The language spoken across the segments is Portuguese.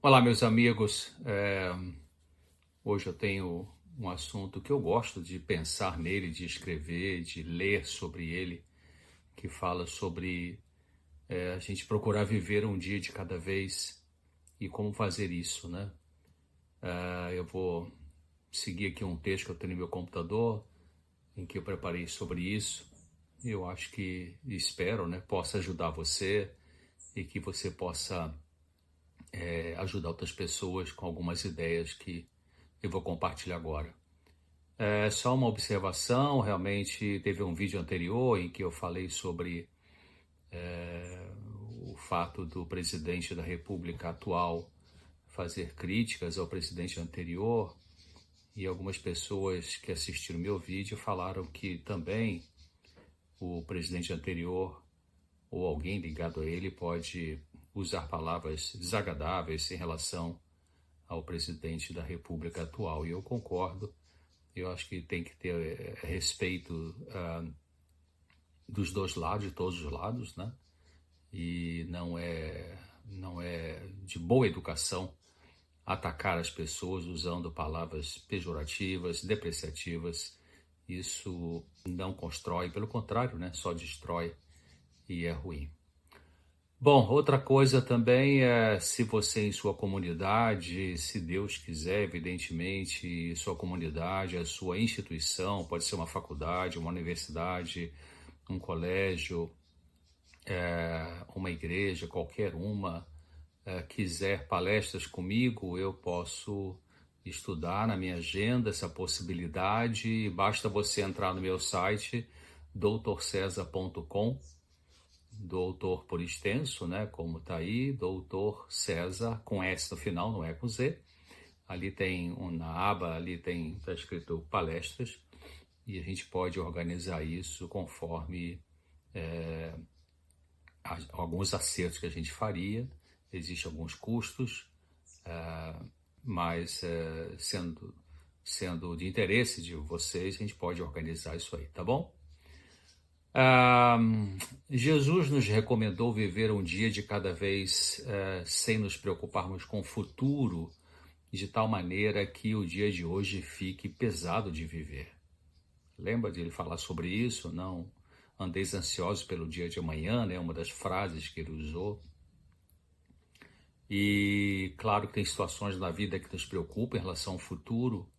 Olá, meus amigos. Hoje eu tenho um assunto que eu gosto de pensar nele, de escrever, de ler sobre ele, que fala sobre a gente procurar viver um dia de cada vez e como fazer isso, né? Eu vou seguir aqui um texto que eu tenho no meu computador, em que eu preparei sobre isso. Eu acho que, espero, né, possa ajudar você e que você possa ajudar outras pessoas com algumas ideias que eu vou compartilhar agora. É só uma observação, realmente teve um vídeo anterior em que eu falei sobre o fato do presidente da República atual fazer críticas ao presidente anterior, e algumas pessoas que assistiram meu vídeo falaram que também o presidente anterior ou alguém ligado a ele pode usar palavras desagradáveis em relação ao presidente da República atual. E eu concordo. Eu acho que tem que ter respeito dos dois lados, de todos os lados, né? E não é de boa educação atacar as pessoas usando palavras pejorativas, depreciativas. Isso não constrói, pelo contrário, né? Só destrói e é ruim. Bom, outra coisa também é se você em sua comunidade, se Deus quiser, evidentemente, sua comunidade, a sua instituição, pode ser uma faculdade, uma universidade, um colégio, uma igreja, qualquer uma, quiser palestras comigo, eu posso estudar na minha agenda essa possibilidade. Basta você entrar no meu site, doutorcesar.com, doutor por extenso, né? Como tá aí, doutor César, com S no final, não é com Z. Ali tem na aba, ali tá escrito palestras, e a gente pode organizar isso conforme alguns acertos que a gente faria. Existem alguns custos, mas sendo de interesse de vocês, a gente pode organizar isso aí, tá bom? Ah, Jesus nos recomendou viver um dia de cada vez, sem nos preocuparmos com o futuro, de tal maneira que o dia de hoje fique pesado de viver. Lembra de ele falar sobre isso? Não andeis ansiosos pelo dia de amanhã, né? Uma das frases que ele usou. E claro que tem situações na vida que nos preocupam em relação ao futuro,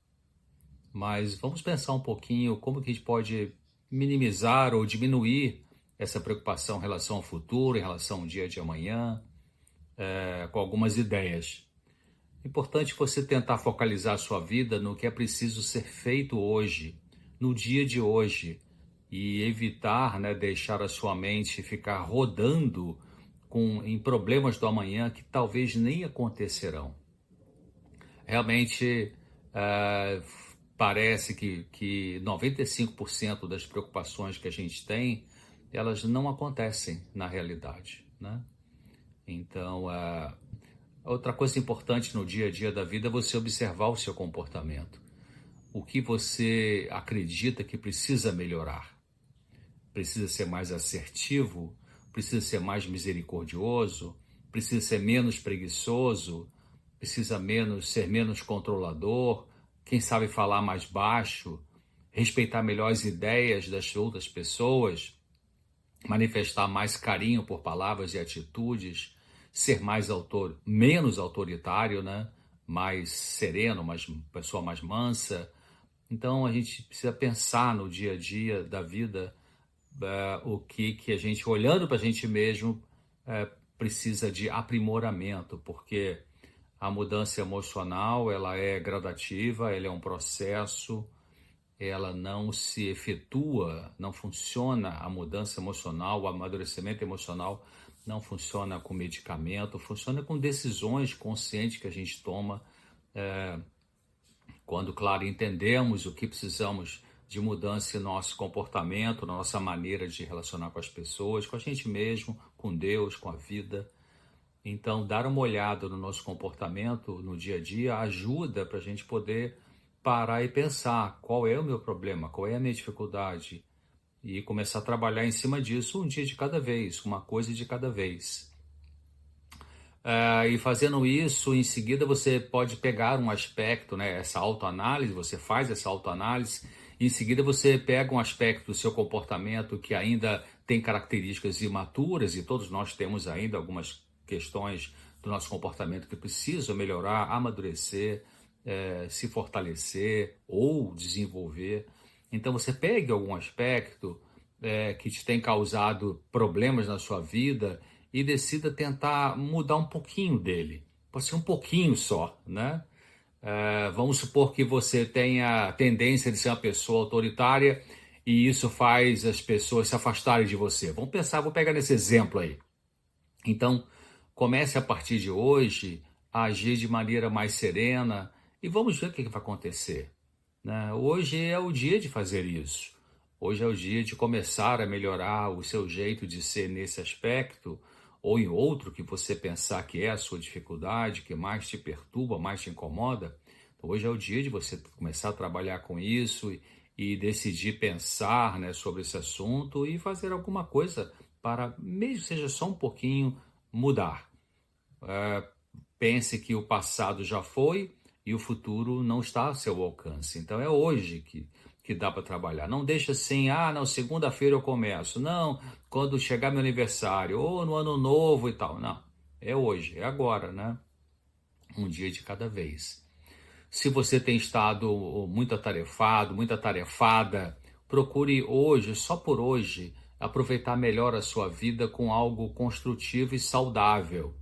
mas vamos pensar um pouquinho como que a gente pode minimizar ou diminuir essa preocupação em relação ao futuro, em relação ao dia de amanhã, com algumas ideias. É importante você tentar focalizar a sua vida no que é preciso ser feito hoje, no dia de hoje, e evitar, né, deixar a sua mente ficar rodando em problemas do amanhã que talvez nem acontecerão. Realmente, uh, parece que 95% das preocupações que a gente tem, elas não acontecem na realidade, né? Então, outra coisa importante no dia a dia da vida é você observar o seu comportamento. O que você acredita que precisa melhorar? Precisa ser mais assertivo? Precisa ser mais misericordioso? Precisa ser menos preguiçoso? Precisa ser menos controlador? Quem sabe falar mais baixo? Respeitar melhor as ideias das outras pessoas? Manifestar mais carinho por palavras e atitudes? Ser menos autoritário, né? Mais sereno, pessoa mais mansa? Então a gente precisa pensar no dia a dia da vida, o que a gente, olhando para a gente mesmo, precisa de aprimoramento, porque a mudança emocional, ela é gradativa, ela é um processo, ela não se efetua, não funciona a mudança emocional, o amadurecimento emocional não funciona com medicamento, funciona com decisões conscientes que a gente toma, quando, claro, entendemos o que precisamos de mudança em nosso comportamento, na nossa maneira de relacionar com as pessoas, com a gente mesmo, com Deus, com a vida. Então, dar uma olhada no nosso comportamento no dia a dia ajuda para a gente poder parar e pensar qual é o meu problema, qual é a minha dificuldade, e começar a trabalhar em cima disso um dia de cada vez, uma coisa de cada vez. E fazendo isso, em seguida você pode pegar um aspecto, né, essa autoanálise, você faz essa autoanálise, e em seguida você pega um aspecto do seu comportamento que ainda tem características imaturas, e todos nós temos ainda algumas questões do nosso comportamento que precisam melhorar, amadurecer, se fortalecer ou desenvolver. Então você pegue algum aspecto que te tem causado problemas na sua vida e decida tentar mudar um pouquinho dele. Pode ser um pouquinho só, né? Vamos supor que você tenha a tendência de ser uma pessoa autoritária e isso faz as pessoas se afastarem de você. Vamos pensar, vou pegar nesse exemplo aí. Então, comece a partir de hoje a agir de maneira mais serena e vamos ver o que vai acontecer, né? Hoje é o dia de fazer isso. Hoje é o dia de começar a melhorar o seu jeito de ser nesse aspecto ou em outro que você pensar que é a sua dificuldade, que mais te perturba, mais te incomoda. Então, hoje é o dia de você começar a trabalhar com isso e decidir pensar, né, sobre esse assunto e fazer alguma coisa para, mesmo que seja só um pouquinho, mudar. Pense que o passado já foi e o futuro não está ao seu alcance. Então é hoje que dá para trabalhar. Não deixa assim, não, segunda-feira eu começo. Não, quando chegar meu aniversário, ou no ano novo e tal. Não, é hoje, é agora, né? Um dia de cada vez. Se você tem estado muito atarefado, muito atarefada, procure hoje, só por hoje, aproveitar melhor a sua vida com algo construtivo e saudável.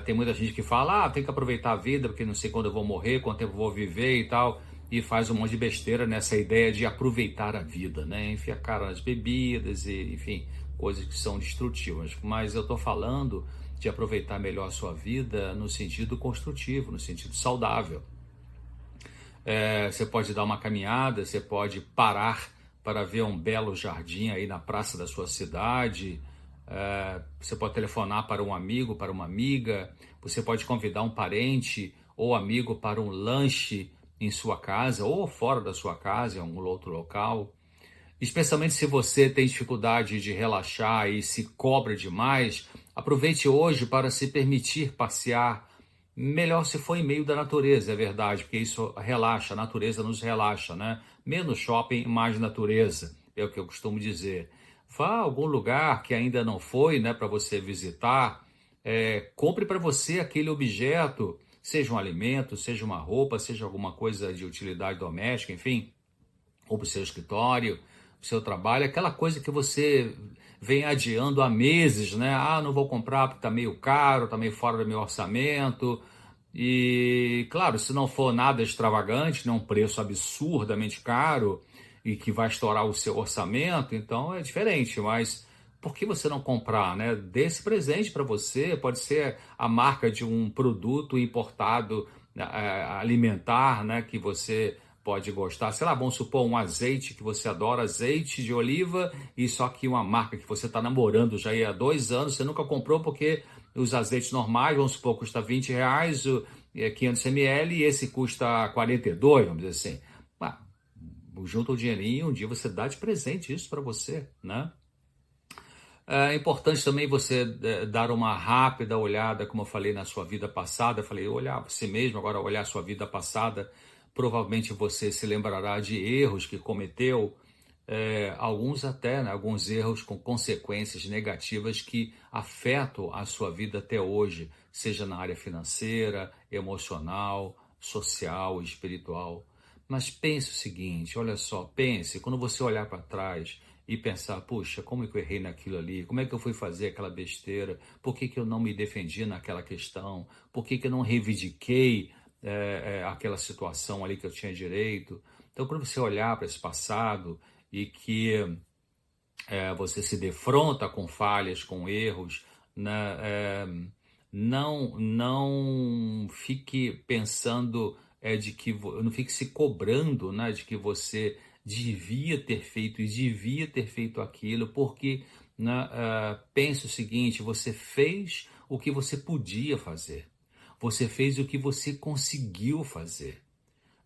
Tem muita gente que fala, tem que aproveitar a vida, porque não sei quando eu vou morrer, quanto tempo eu vou viver e tal, e faz um monte de besteira nessa ideia de aproveitar a vida, né? Enfia a cara nas bebidas e, enfim, coisas que são destrutivas. Mas eu estou falando de aproveitar melhor a sua vida no sentido construtivo, no sentido saudável. Você pode dar uma caminhada, você pode parar para ver um belo jardim aí na praça da sua cidade. Você pode telefonar para um amigo, para uma amiga. Você pode convidar um parente ou amigo para um lanche em sua casa ou fora da sua casa, em algum outro local. Especialmente se você tem dificuldade de relaxar e se cobra demais, aproveite hoje para se permitir passear. Melhor se for em meio da natureza, é verdade, porque isso relaxa, a natureza nos relaxa, né? Menos shopping, mais natureza, é o que eu costumo dizer. Vá a algum lugar que ainda não foi, né, para você visitar, compre para você aquele objeto, seja um alimento, seja uma roupa, seja alguma coisa de utilidade doméstica, enfim, ou para o seu escritório, o seu trabalho, aquela coisa que você vem adiando há meses, né? Não vou comprar porque está meio caro, está meio fora do meu orçamento. E, claro, se não for nada extravagante, não um preço absurdamente caro e que vai estourar o seu orçamento, então é diferente, mas por que você não comprar, né? Dê esse presente para você, pode ser a marca de um produto importado alimentar, né, que você pode gostar, sei lá, vamos supor um azeite que você adora, azeite de oliva, e só que uma marca que você está namorando já há 2 anos, você nunca comprou porque os azeites normais, vamos supor, custa R$ 20, 500 ml, e esse custa 42, vamos dizer assim. Junta o dinheirinho, um dia você dá de presente isso para você, né? É importante também você dar uma rápida olhada, como eu falei na sua vida passada. Eu falei, olhar você mesmo, agora olhar a sua vida passada. Provavelmente você se lembrará de erros que cometeu, alguns até, né, alguns erros com consequências negativas que afetam a sua vida até hoje, seja na área financeira, emocional, social, espiritual. Mas pense o seguinte, olha só, pense, quando você olhar para trás e pensar, puxa, como é que eu errei naquilo ali? Como é que eu fui fazer aquela besteira? Por que que eu não me defendi naquela questão? Por que que eu não reivindiquei aquela situação ali que eu tinha direito? Então, quando você olhar para esse passado e que você se defronta com falhas, com erros, né, não fique pensando de que não fique se cobrando, né, de que você devia ter feito e devia ter feito aquilo, porque, né, pense o seguinte: você fez o que você podia fazer, você fez o que você conseguiu fazer.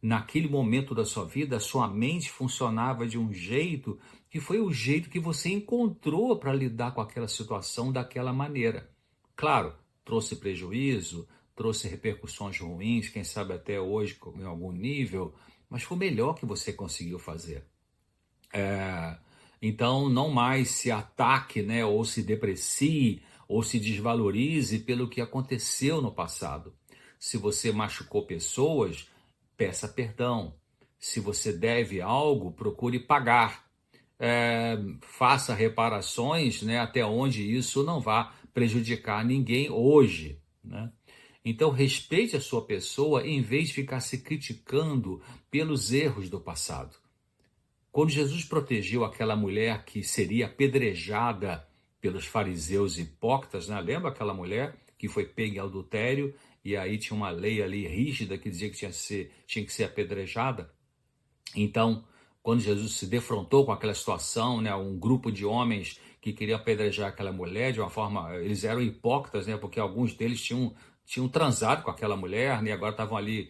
Naquele momento da sua vida, a sua mente funcionava de um jeito que foi o jeito que você encontrou para lidar com aquela situação daquela maneira. Claro, trouxe prejuízo, trouxe repercussões ruins, quem sabe até hoje em algum nível, mas foi o melhor que você conseguiu fazer. Então, não mais se ataque, né, ou se deprecie, ou se desvalorize pelo que aconteceu no passado. Se você machucou pessoas, peça perdão. Se você deve algo, procure pagar. Faça reparações, né, até onde isso não vá prejudicar ninguém hoje, né? Então, respeite a sua pessoa em vez de ficar se criticando pelos erros do passado. Quando Jesus protegeu aquela mulher que seria apedrejada pelos fariseus hipócritas, né? Lembra aquela mulher que foi pega em adultério e aí tinha uma lei ali rígida que dizia que tinha que ser apedrejada? Então, quando Jesus se defrontou com aquela situação, né, um grupo de homens que queria apedrejar aquela mulher de uma forma, eles eram hipócritas, né, porque alguns deles tinham transado com aquela mulher, né, e agora estavam ali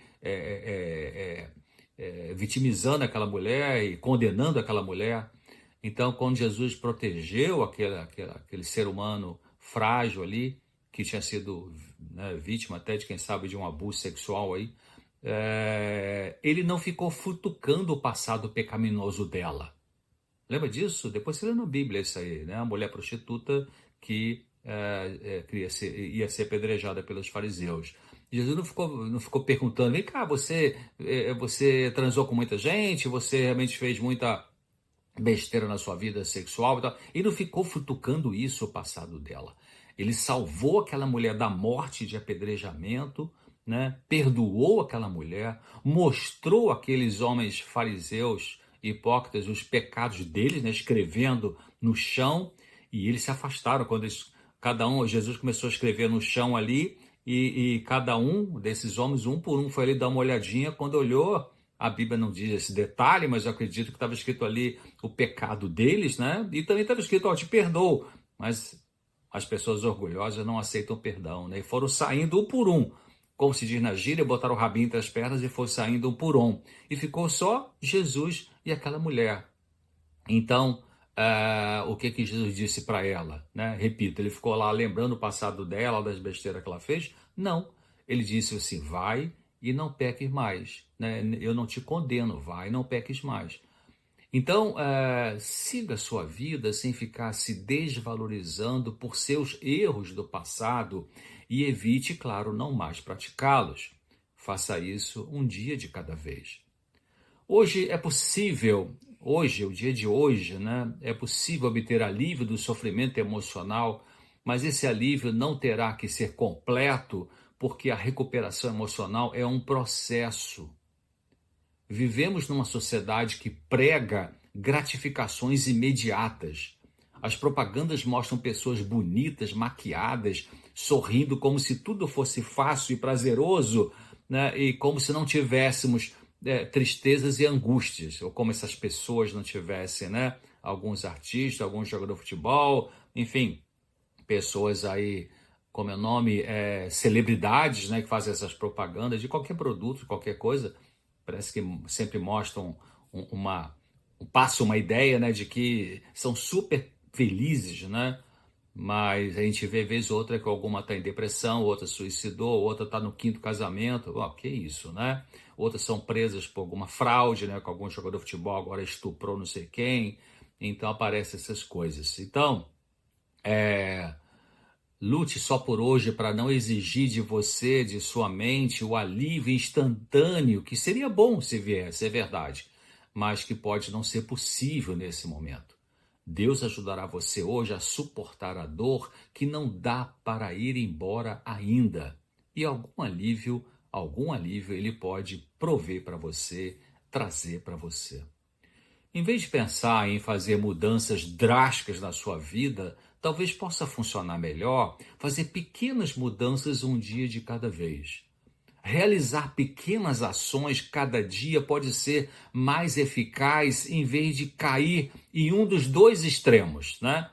vitimizando aquela mulher e condenando aquela mulher. Então, quando Jesus protegeu aquele ser humano frágil ali, que tinha sido, né, vítima até de, quem sabe, de um abuso sexual aí, ele não ficou futucando o passado pecaminoso dela. Lembra disso? Depois você lê na Bíblia isso aí, né? A mulher prostituta que ia ser apedrejada pelos fariseus. Jesus não ficou perguntando, vem cá, você transou com muita gente, você realmente fez muita besteira na sua vida sexual e tal. E não ficou futucando isso, o passado dela. Ele salvou aquela mulher da morte de apedrejamento, né? Perdoou aquela mulher, mostrou aqueles homens fariseus hipócritas os pecados deles, né? Escrevendo no chão, e eles se afastaram quando Jesus começou a escrever no chão ali, e cada um desses homens, um por um, foi ali dar uma olhadinha. Quando olhou, a Bíblia não diz esse detalhe, mas eu acredito que estava escrito ali o pecado deles, né? E também estava escrito, ó, te perdoo. Mas as pessoas orgulhosas não aceitam perdão, né? E foram saindo um por um. Como se diz na gíria, botaram o rabinho entre as pernas e foram saindo um por um. E ficou só Jesus e aquela mulher. Então, o que Jesus disse para ela, né? Repito, ele ficou lá lembrando o passado dela, das besteiras que ela fez? Não. Ele disse assim, vai e não peques mais, né? Eu não te condeno, vai e não peques mais. Então, siga a sua vida sem ficar se desvalorizando por seus erros do passado e evite, claro, não mais praticá-los. Faça isso um dia de cada vez. Hoje é possível, o dia de hoje, né, é possível obter alívio do sofrimento emocional, mas esse alívio não terá que ser completo, porque a recuperação emocional é um processo. Vivemos numa sociedade que prega gratificações imediatas. As propagandas mostram pessoas bonitas, maquiadas, sorrindo como se tudo fosse fácil e prazeroso, né? E como se não tivéssemos tristezas e angústias, ou como essas pessoas não tivessem, né? Alguns artistas, alguns jogadores de futebol, enfim, pessoas aí, como é o nome, celebridades, né? Que fazem essas propagandas de qualquer produto, de qualquer coisa. Parece que sempre mostram passam uma ideia, né, de que são super felizes, né? Mas a gente vê vez ou outra que alguma está em depressão, outra suicidou, outra está no quinto casamento. Que isso, né? Outras são presas por alguma fraude, né? Com algum jogador de futebol agora estuprou não sei quem. Então aparecem essas coisas. Então, lute só por hoje para não exigir de você, de sua mente, o alívio instantâneo, que seria bom se viesse, é verdade, mas que pode não ser possível nesse momento. Deus ajudará você hoje a suportar a dor que não dá para ir embora ainda. E algum alívio ele pode prover para você, trazer para você. Em vez de pensar em fazer mudanças drásticas na sua vida, talvez possa funcionar melhor fazer pequenas mudanças um dia de cada vez. Realizar pequenas ações cada dia pode ser mais eficaz em vez de cair em um dos dois extremos, né?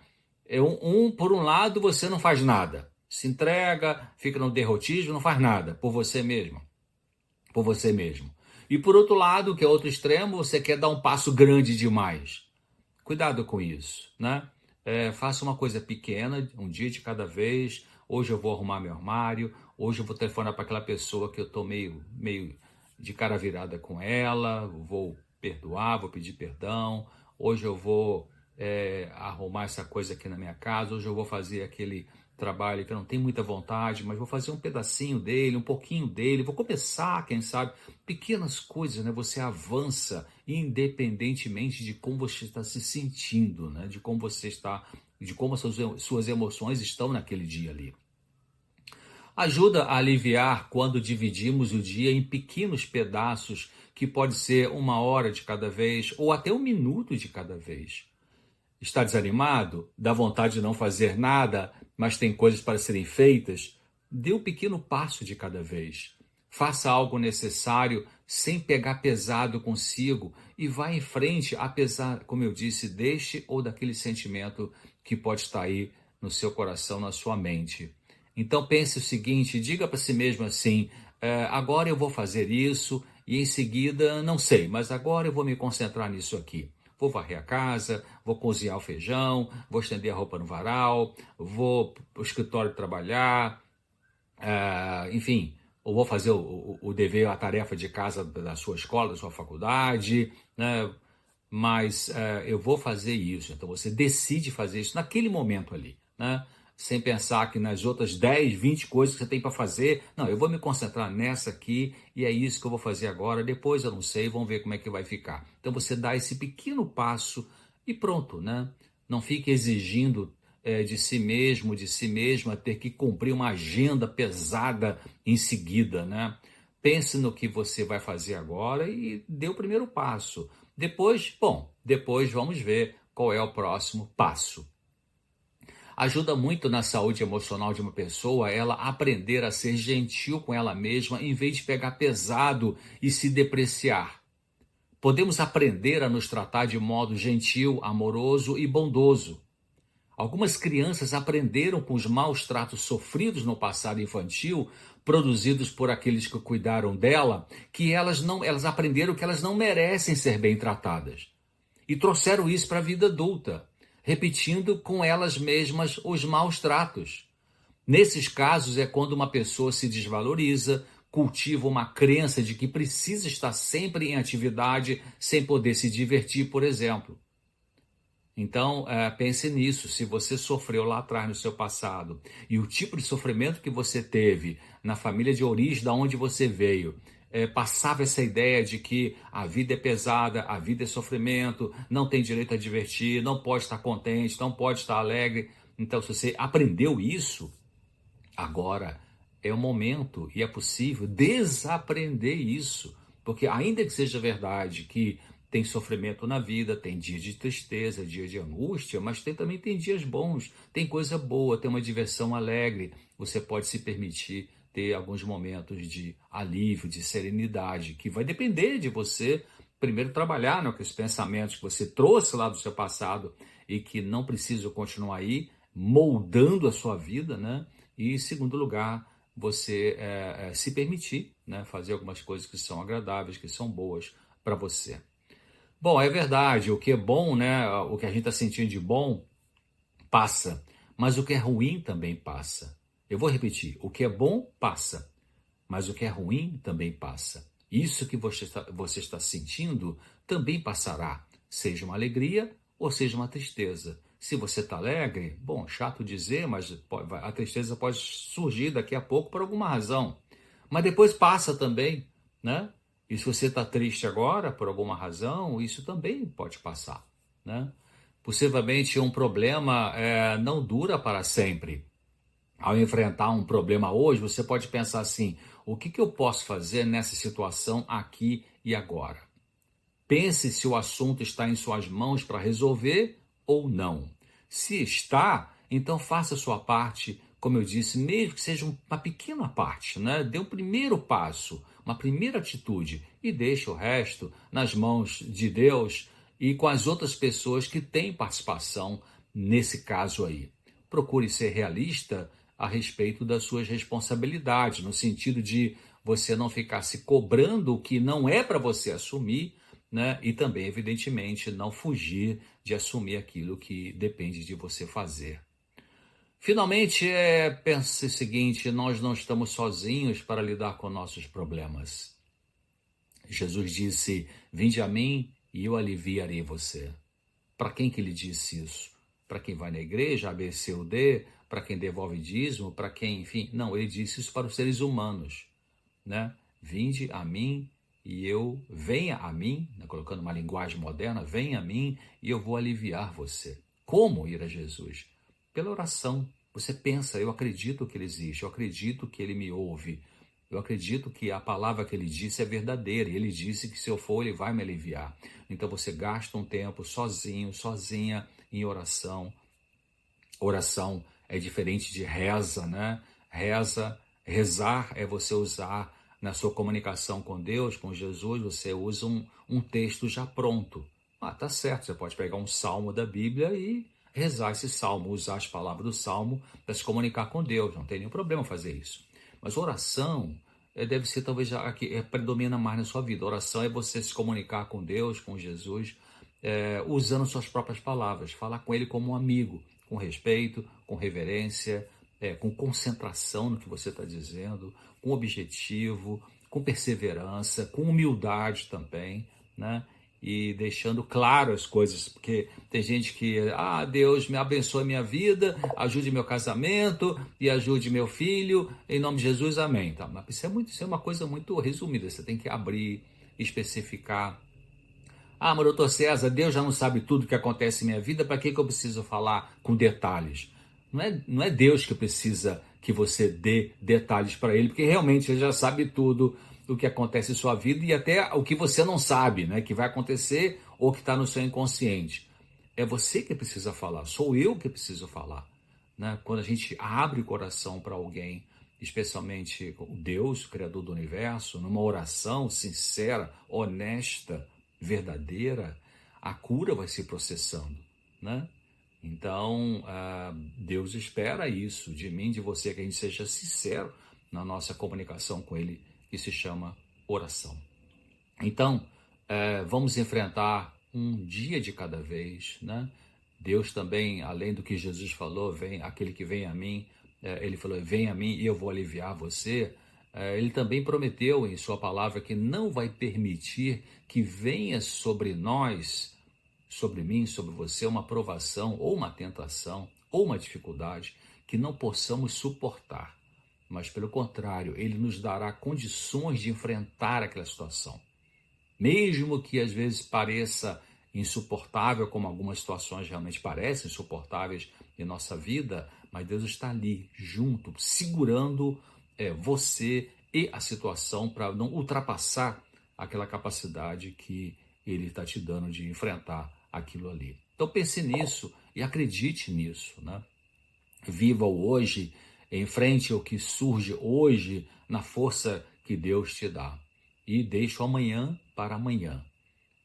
Por um lado, você não faz nada, se entrega, fica no derrotismo, não faz nada por você mesmo, por você mesmo. E por outro lado, que é outro extremo, você quer dar um passo grande demais. Cuidado com isso, né? Faça uma coisa pequena, um dia de cada vez, hoje eu vou arrumar meu armário, hoje eu vou telefonar para aquela pessoa que eu estou meio de cara virada com ela, vou perdoar, vou pedir perdão, hoje eu vou arrumar essa coisa aqui na minha casa, hoje eu vou fazer aquele trabalho que eu não tenho muita vontade, mas vou fazer um pedacinho dele, um pouquinho dele, vou começar, quem sabe, pequenas coisas, né? Você avança independentemente de como você está se sentindo, né? De como você está, de como as suas emoções estão naquele dia ali. Ajuda a aliviar quando dividimos o dia em pequenos pedaços, que pode ser 1 hora de cada vez ou até 1 minuto de cada vez. Está desanimado? Dá vontade de não fazer nada, mas tem coisas para serem feitas? Dê um pequeno passo de cada vez. Faça algo necessário sem pegar pesado consigo e vá em frente, apesar, como eu disse, deste ou daquele sentimento que pode estar aí no seu coração, na sua mente. Então pense o seguinte, diga para si mesmo assim, agora eu vou fazer isso e em seguida, não sei, mas agora eu vou me concentrar nisso aqui. Vou varrer a casa, vou cozinhar o feijão, vou estender a roupa no varal, vou para o escritório trabalhar, enfim, ou vou fazer o dever, a tarefa de casa da sua escola, da sua faculdade, né? Mas eu vou fazer isso. Então você decide fazer isso naquele momento ali, né? Sem pensar que nas outras 10, 20 coisas que você tem para fazer, não, eu vou me concentrar nessa aqui e é isso que eu vou fazer agora, depois eu não sei, vamos ver como é que vai ficar. Então você dá esse pequeno passo e pronto, né? Não fique exigindo de si mesmo, de si mesma, ter que cumprir uma agenda pesada em seguida, né? Pense no que você vai fazer agora e dê o primeiro passo. Depois vamos ver qual é o próximo passo. Ajuda muito na saúde emocional de uma pessoa ela aprender a ser gentil com ela mesma em vez de pegar pesado e se depreciar. Podemos aprender a nos tratar de modo gentil, amoroso e bondoso. Algumas crianças aprenderam com os maus tratos sofridos no passado infantil, produzidos por aqueles que cuidaram dela, que elas aprenderam que elas não merecem ser bem tratadas. E trouxeram isso para a vida adulta, repetindo com elas mesmas os maus tratos. Nesses casos é quando uma pessoa se desvaloriza, cultiva uma crença de que precisa estar sempre em atividade sem poder se divertir, por exemplo. Então, pense nisso. Se você sofreu lá atrás no seu passado e o tipo de sofrimento que você teve na família de origem da onde você veio, passava essa ideia de que a vida é pesada, a vida é sofrimento, não tem direito a divertir, não pode estar contente, não pode estar alegre. Então, se você aprendeu isso, agora é o momento e é possível desaprender isso. Porque ainda que seja verdade que tem sofrimento na vida, tem dias de tristeza, dia de angústia, mas também tem dias bons, tem coisa boa, tem uma diversão alegre. Você pode se permitir ter alguns momentos de alívio, de serenidade, que vai depender de você primeiro trabalhar com os pensamentos que você trouxe lá do seu passado e que não precisam continuar aí, moldando a sua vida, né? E em segundo lugar, você se permitir, né, fazer algumas coisas que são agradáveis, que são boas para você. Bom, é verdade, o que é bom, né, o que a gente está sentindo de bom, passa. Mas o que é ruim também passa. Eu vou repetir, o que é bom, passa. Mas o que é ruim também passa. Isso que você está sentindo também passará, seja uma alegria ou seja uma tristeza. Se você está alegre, bom, chato dizer, mas a tristeza pode surgir daqui a pouco por alguma razão. Mas depois passa também, né? E se você está triste agora, por alguma razão, isso também pode passar, né? Possivelmente um problema não dura para sempre. Ao enfrentar um problema hoje, você pode pensar assim, o que eu posso fazer nessa situação aqui e agora? Pense se o assunto está em suas mãos para resolver ou não. Se está, então faça a sua parte, como eu disse, mesmo que seja uma pequena parte, né? Dê um primeiro passo, uma primeira atitude e deixe o resto nas mãos de Deus e com as outras pessoas que têm participação nesse caso aí. Procure ser realista a respeito das suas responsabilidades, no sentido de você não ficar se cobrando o que não é para você assumir, né? E também, evidentemente, não fugir de assumir aquilo que depende de você fazer. Finalmente, pense o seguinte: nós não estamos sozinhos para lidar com nossos problemas. Jesus disse: vinde a mim e eu aliviarei você. Para quem que ele disse isso? Para quem vai na igreja, A, B, C ou D? Para quem devolve dízimo? Para quem, enfim? Não, ele disse isso para os seres humanos, né? Vinde a mim e eu, venha a mim, né? Colocando uma linguagem moderna, venha a mim e eu vou aliviar você. Como ir a Jesus? Pela oração. Você pensa: eu acredito que ele existe, eu acredito que ele me ouve, eu acredito que a palavra que ele disse é verdadeira, e ele disse que se eu for, ele vai me aliviar. Então você gasta um tempo sozinho, sozinha, em oração. Oração é diferente de reza, né? Rezar é você usar na sua comunicação com Deus, com Jesus, você usa um texto já pronto. Tá certo, você pode pegar um salmo da Bíblia e rezar esse salmo, usar as palavras do salmo para se comunicar com Deus, não tem nenhum problema fazer isso. Mas oração deve ser talvez a que predomina mais na sua vida. Oração é você se comunicar com Deus, com Jesus, usando suas próprias palavras, falar com ele como um amigo, com respeito, com reverência, com concentração no que você está dizendo, com objetivo, com perseverança, com humildade também, né? E deixando claro as coisas, porque tem gente que, Deus me abençoe minha vida, ajude meu casamento e ajude meu filho, em nome de Jesus, amém. Tá, mas isso é uma coisa muito resumida, você tem que abrir, especificar. Mas doutor César, Deus já não sabe tudo que acontece em minha vida, para que eu preciso falar com detalhes? Não é Deus que precisa que você dê detalhes para ele, porque realmente ele já sabe tudo o que acontece em sua vida e até o que você não sabe, né, que vai acontecer ou que está no seu inconsciente. É você que precisa falar, sou eu que preciso falar, né? Quando a gente abre o coração para alguém, especialmente Deus, o Criador do Universo, numa oração sincera, honesta, verdadeira, a cura vai se processando, né? Então, Deus espera isso de mim, de você, que a gente seja sincero na nossa comunicação com Ele, que se chama oração. Então, vamos enfrentar um dia de cada vez, né? Deus também, além do que Jesus falou, aquele que vem a mim, ele falou, vem a mim e eu vou aliviar você. Ele também prometeu em sua palavra que não vai permitir que venha sobre nós, sobre mim, sobre você, uma provação ou uma tentação ou uma dificuldade que não possamos suportar. Mas, pelo contrário, ele nos dará condições de enfrentar aquela situação. Mesmo que às vezes pareça insuportável, como algumas situações realmente parecem insuportáveis em nossa vida, mas Deus está ali, junto, segurando você e a situação para não ultrapassar aquela capacidade que Ele está te dando de enfrentar aquilo ali. Então pense nisso e acredite nisso, né? Viva o hoje, enfrente o que surge hoje na força que Deus te dá. E deixe o amanhã para amanhã.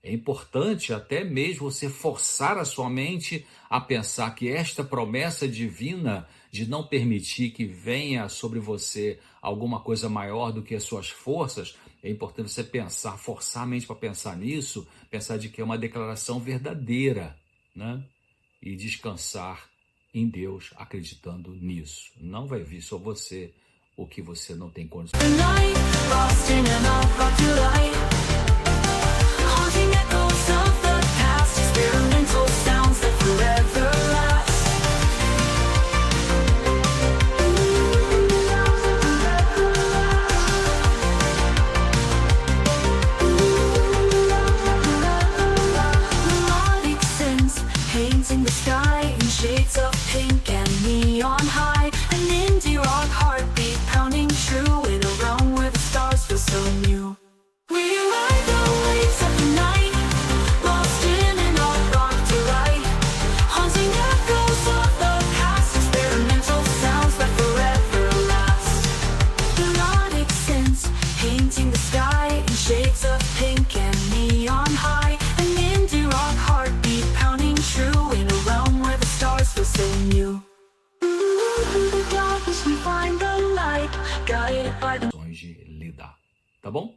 É importante até mesmo você forçar a sua mente a pensar que esta promessa divina de não permitir que venha sobre você alguma coisa maior do que as suas forças, é importante você pensar, forçar a mente para pensar nisso, pensar de que é uma declaração verdadeira, né? E descansar em Deus acreditando nisso. Não vai vir sobre você o que você não tem condições. In the sky in shades of pink and neon high, an indie rock heartbeat pounding true in a realm where the stars feel so new. We ride the waves of the night, lost in an art rock delight, haunting echoes of the past, experimental sounds that forever last. Melodic synths painting the sky in shades of pink and neon high, an indie rock heartbeat pounding true. De lidar, tá bom?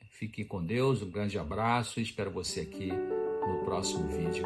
Fique com Deus, um grande abraço e espero você aqui no próximo vídeo.